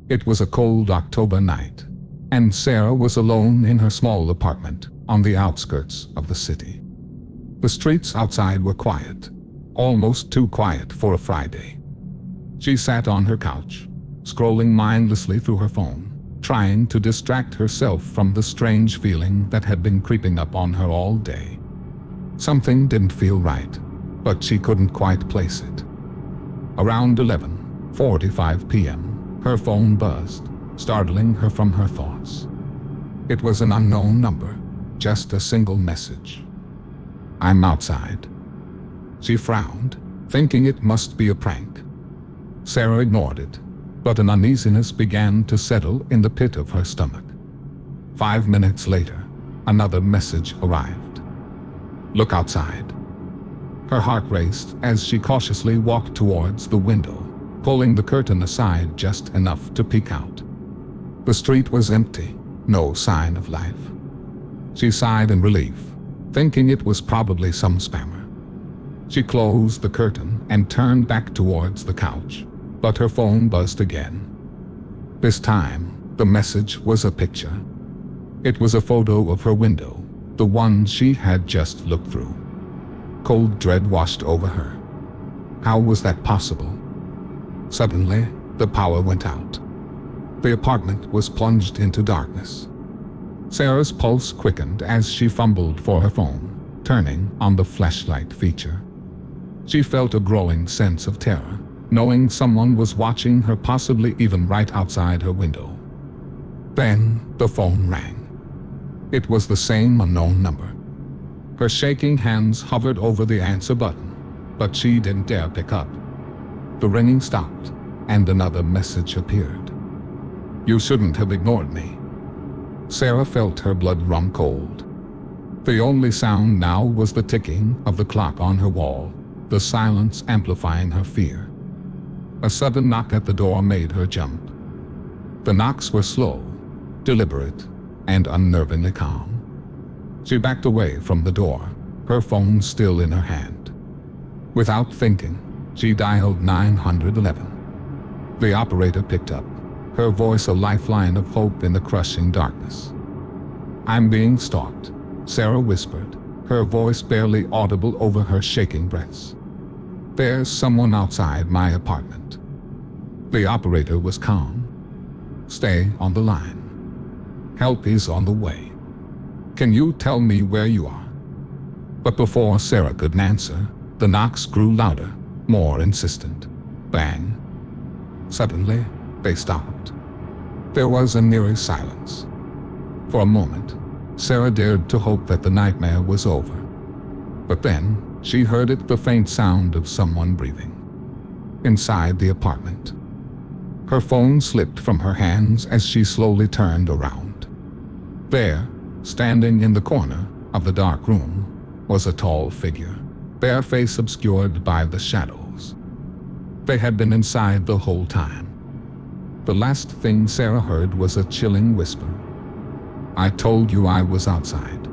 It was a cold October night, and Sarah was alone in her small apartment on the outskirts of the city. The streets outside were quiet, almost too quiet for a Friday. She sat on her couch, scrolling mindlessly through her phone, trying to distract herself from the strange feeling that had been creeping up on her all day. Something didn't feel right, but she couldn't quite place it. Around 11:45 p.m., her phone buzzed, startling her from her thoughts. It was an unknown number, just a single message. "I'm outside." She frowned, thinking it must be a prank. Sarah ignored it, but an uneasiness began to settle in the pit of her stomach. 5 minutes later, another message arrived. "Look outside." Her heart raced as she cautiously walked towards the window, pulling the curtain aside just enough to peek out. The street was empty, no sign of life. She sighed in relief, thinking it was probably some spammer. She closed the curtain and turned back towards the couch, but her phone buzzed again. This time, the message was a picture. It was a photo of her window, the one she had just looked through. Cold dread washed over her. How was that possible? Suddenly, the power went out. The apartment was plunged into darkness. Sarah's pulse quickened as she fumbled for her phone, turning on the flashlight feature. She felt a growing sense of terror, knowing someone was watching her, possibly even right outside her window. Then, the phone rang. It was the same unknown number. Her shaking hands hovered over the answer button, but she didn't dare pick up. The ringing stopped, and another message appeared. "You shouldn't have ignored me." Sarah felt her blood run cold. The only sound now was the ticking of the clock on her wall, the silence amplifying her fear. A sudden knock at the door made her jump. The knocks were slow, deliberate, and unnervingly calm. She backed away from the door, her phone still in her hand. Without thinking, she dialed 911. The operator picked up, her voice a lifeline of hope in the crushing darkness. "I'm being stalked," Sarah whispered, her voice barely audible over her shaking breaths. "There's someone outside my apartment." The operator was calm. "Stay on the line. Help is on the way. Can you tell me where you are?" But before Sarah could answer, the knocks grew louder, more insistent. Bang. Suddenly, they stopped. There was an eerie silence. For a moment, Sarah dared to hope that the nightmare was over. But then, she heard it, the faint sound of someone breathing. Inside the apartment. Her phone slipped from her hands as she slowly turned around. There, standing in the corner of the dark room, was a tall figure, their face obscured by the shadows. They had been inside the whole time. The last thing Sarah heard was a chilling whisper. "I told you I was outside."